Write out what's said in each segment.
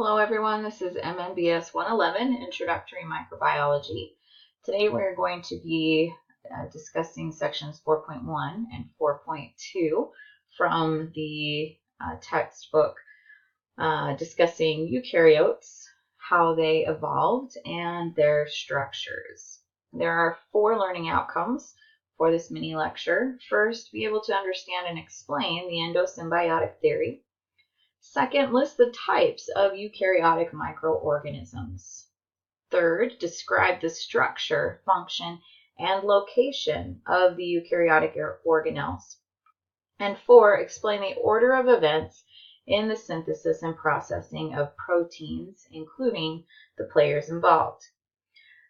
Hello everyone, this is MMBS-111, Introductory Microbiology. Today we're going to be discussing sections 4.1 and 4.2 from the textbook discussing eukaryotes, how they evolved, and their structures. There are 4 learning outcomes for this mini lecture. First, be able to understand and explain the endosymbiotic theory. Second, list the types of eukaryotic microorganisms. Third, describe the structure, function, and location of the eukaryotic organelles. And 4, explain the order of events in the synthesis and processing of proteins, including the players involved.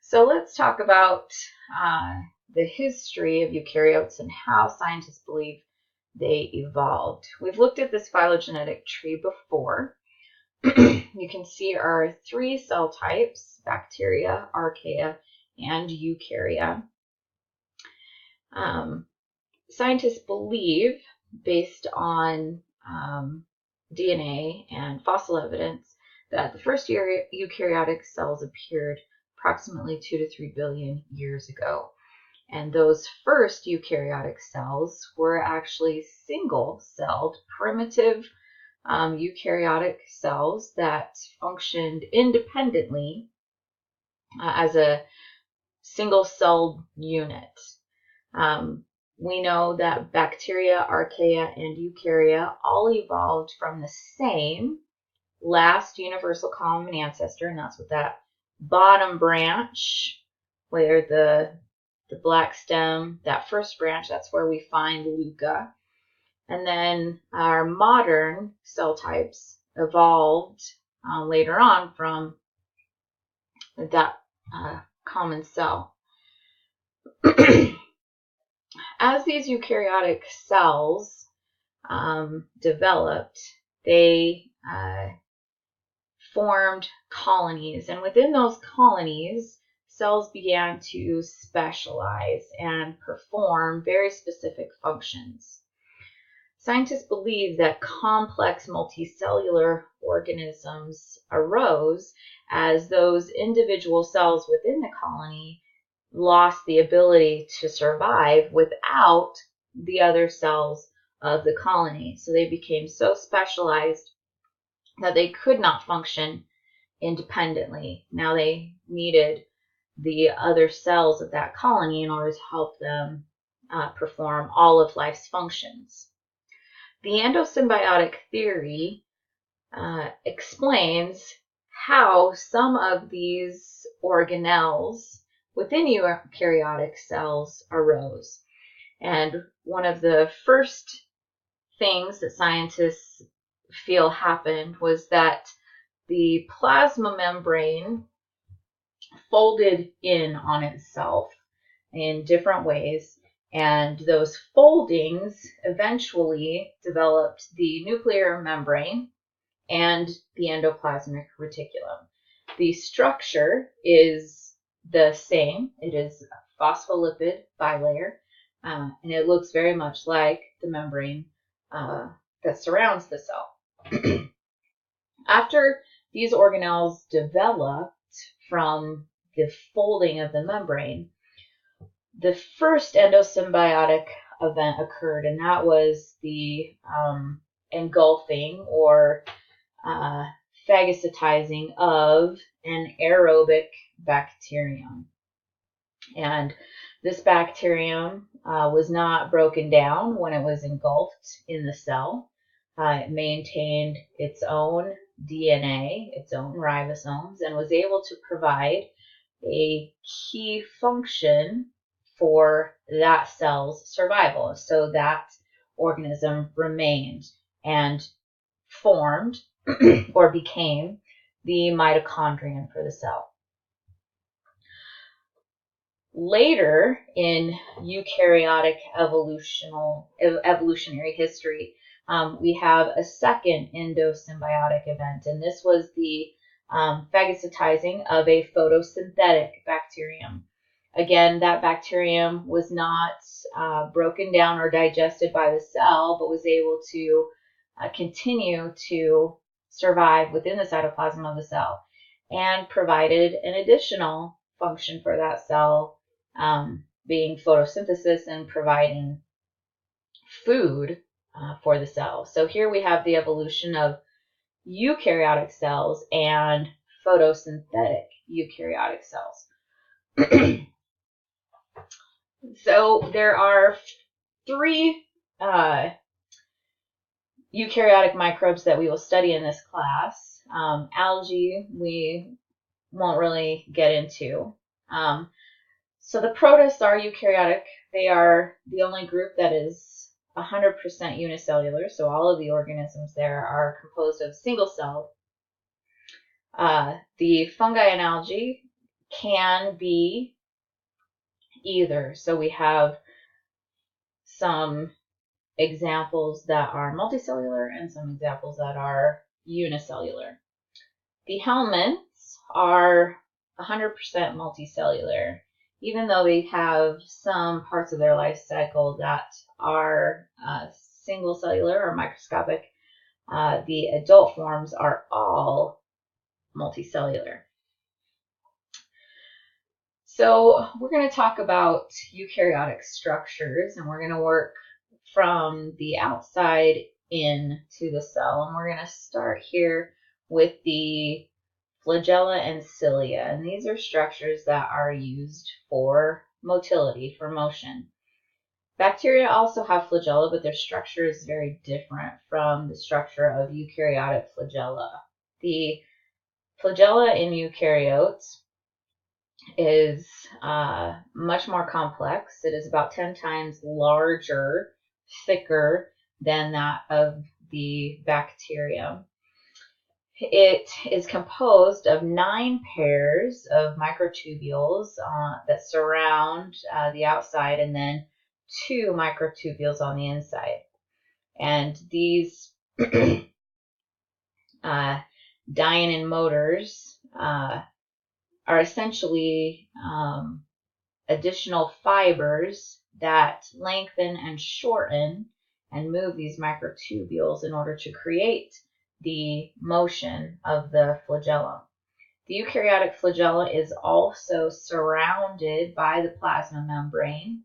So let's talk about the history of eukaryotes and how scientists believe they evolved. We've looked at this phylogenetic tree before. You can see our 3 cell types: bacteria, archaea, and eukarya. Scientists believe, based on DNA and fossil evidence, that the first eukaryotic cells appeared approximately 2 to 3 billion years ago. And those first eukaryotic cells were actually single-celled, primitive eukaryotic cells that functioned independently as a single-celled unit. We know that bacteria, archaea, and eukarya all evolved from the same last universal common ancestor, and that's what that bottom branch, where the black stem, that first branch, that's where we find LUCA. And then our modern cell types evolved later on from that common cell. As these eukaryotic cells developed, they formed colonies, and within those colonies, cells began to specialize and perform very specific functions. Scientists believe that complex multicellular organisms arose as those individual cells within the colony lost the ability to survive without the other cells of the colony. So they became so specialized that they could not function independently. Now they needed the other cells of that colony in order to help them perform all of life's functions. The endosymbiotic theory explains how some of these organelles within eukaryotic cells arose. And one of the first things that scientists feel happened was that the plasma membrane folded in on itself in different ways, and those foldings eventually developed the nuclear membrane and the endoplasmic reticulum. The structure is the same. It is a phospholipid bilayer, and it looks very much like the membrane that surrounds the cell. After these organelles developed from the folding of the membrane, the first endosymbiotic event occurred, and that was the engulfing or phagocytizing of an aerobic bacterium. And this bacterium was not broken down when it was engulfed in the cell. It maintained its own DNA, its own ribosomes, and was able to provide a key function for that cell's survival. So that organism remained and formed or became the mitochondrion for the cell. Later in eukaryotic evolutionary history, we have a second endosymbiotic event, and this was the phagocytizing of a photosynthetic bacterium. Again, that bacterium was not broken down or digested by the cell, but was able to continue to survive within the cytoplasm of the cell, and provided an additional function for that cell, being photosynthesis and providing food for the cell. So here we have the evolution of eukaryotic cells and photosynthetic eukaryotic cells. So there are three eukaryotic microbes that we will study in this class. Algae we won't really get into. So the protists are eukaryotic. They are the only group that is 100% unicellular, so all of the organisms there are composed of single cell. The fungi and algae can be either. So we have some examples that are multicellular and some examples that are unicellular. The helminths are 100% multicellular, even though they have some parts of their life cycle that are single cellular or microscopic. The adult forms are all multicellular. So we're going to talk about eukaryotic structures, and we're going to work from the outside in to the cell. And we're going to start here with the flagella and cilia. And these are structures that are used for motility, for motion. Bacteria also have flagella, but their structure is very different from the structure of eukaryotic flagella. The flagella in eukaryotes is much more complex. It is about 10 times larger, thicker than that of the bacterium. It is composed of 9 pairs of microtubules that surround the outside, and then 2 microtubules on the inside. And these dynein motors are essentially additional fibers that lengthen and shorten and move these microtubules in order to create the motion of the flagellum. The eukaryotic flagella is also surrounded by the plasma membrane,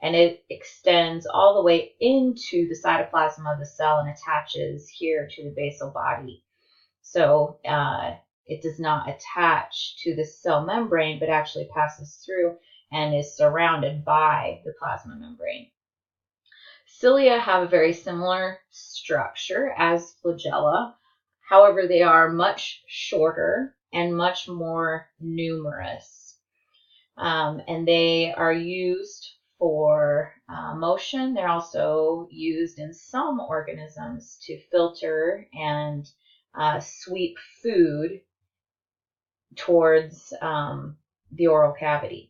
and it extends all the way into the cytoplasm of the cell and attaches here to the basal body. So it does not attach to the cell membrane, but actually passes through and is surrounded by the plasma membrane. Cilia have a very similar structure as flagella. However, they are much shorter and much more numerous. And they are used for motion. They're also used in some organisms to filter and sweep food towards the oral cavity.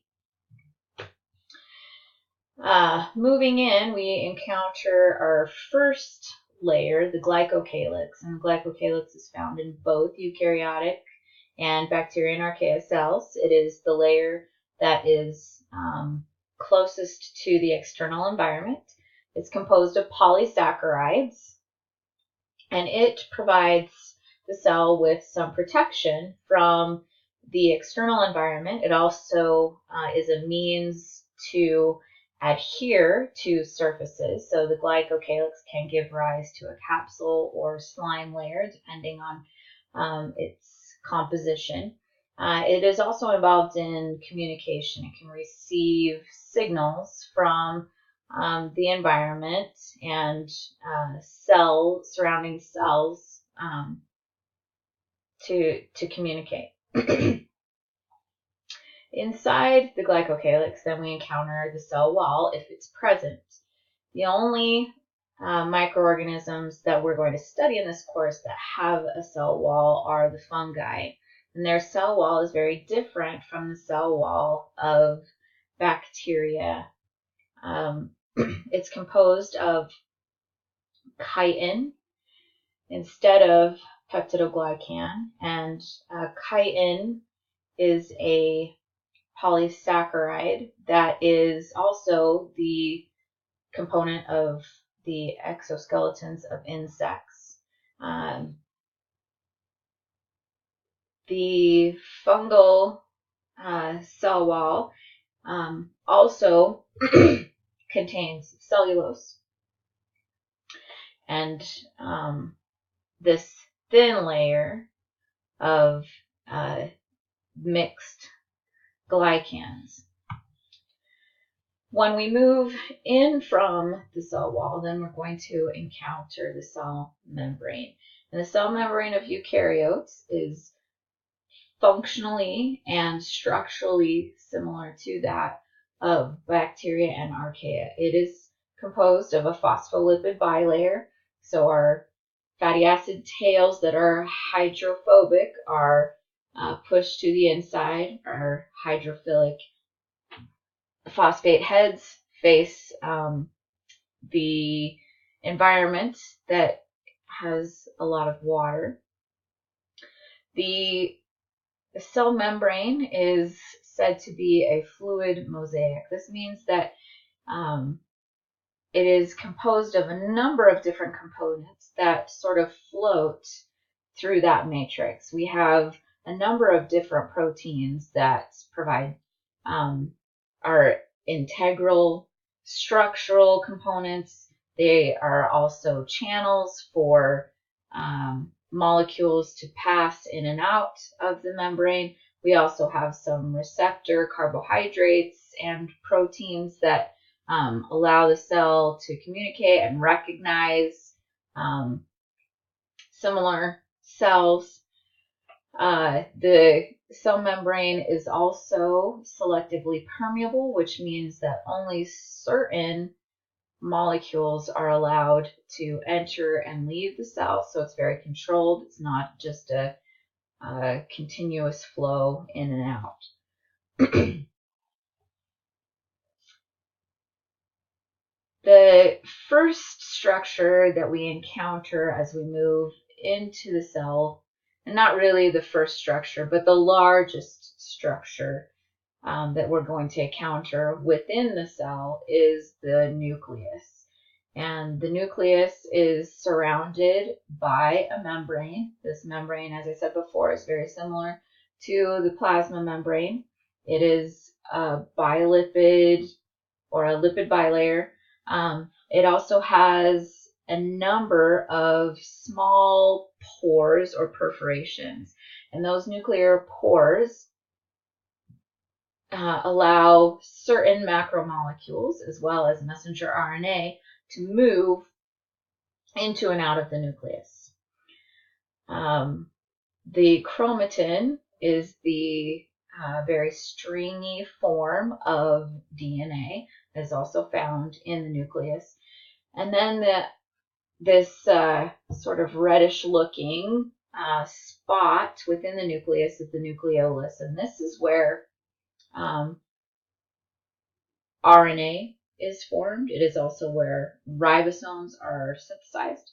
Moving in, we encounter our first layer, the glycocalyx. And the glycocalyx is found in both eukaryotic and bacteria and archaea cells. It is the layer that is closest to the external environment. It's composed of polysaccharides, and it provides the cell with some protection from the external environment. It also is a means to adhere to surfaces. So the glycocalyx can give rise to a capsule or slime layer depending on its composition. It is also involved in communication. It can receive signals from the environment and surrounding cells to communicate. Inside the glycocalyx, then we encounter the cell wall if it's present. The only microorganisms that we're going to study in this course that have a cell wall are the fungi. And their cell wall is very different from the cell wall of bacteria. It's composed of chitin instead of peptidoglycan, and chitin is a polysaccharide that is also the component of the exoskeletons of insects. The fungal cell wall also contains cellulose, and this thin layer of mixed glycans. When we move in from the cell wall, then we're going to encounter the cell membrane. And the cell membrane of eukaryotes is functionally and structurally similar to that of bacteria and archaea. It is composed of a phospholipid bilayer. So our fatty acid tails that are hydrophobic are pushed to the inside. Our hydrophilic phosphate heads face the environment that has a lot of water. The cell membrane is said to be a fluid mosaic. This means that it is composed of a number of different components that sort of float through that matrix. We have a number of different proteins that provide our integral structural components. They are also channels for molecules to pass in and out of the membrane. We also have some receptor carbohydrates and proteins that allow the cell to communicate and recognize similar cells. The cell membrane is also selectively permeable, which means that only certain molecules are allowed to enter and leave the cell. So it's very controlled. It's not just a continuous flow in and out. The first structure that we encounter as we move into the cell, and not really the first structure, but the largest structure that we're going to encounter within the cell, is the nucleus. And the nucleus is surrounded by a membrane. This membrane, as I said before, is very similar to the plasma membrane. It is a bilipid or a lipid bilayer. It also has a number of small pores or perforations, and those nuclear pores allow certain macromolecules as well as messenger RNA to move into and out of the nucleus. The chromatin is the very stringy form of DNA that is also found in the nucleus. And then this sort of reddish looking spot within the nucleus is the nucleolus. And this is where RNA is formed. It is also where ribosomes are synthesized.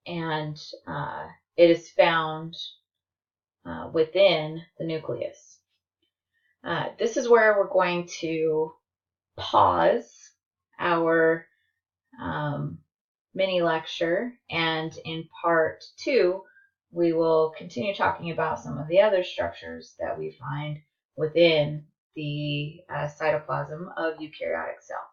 And it is found within the nucleus. This is where we're going to pause our mini lecture, and in part 2 we will continue talking about some of the other structures that we find within the cytoplasm of eukaryotic cells.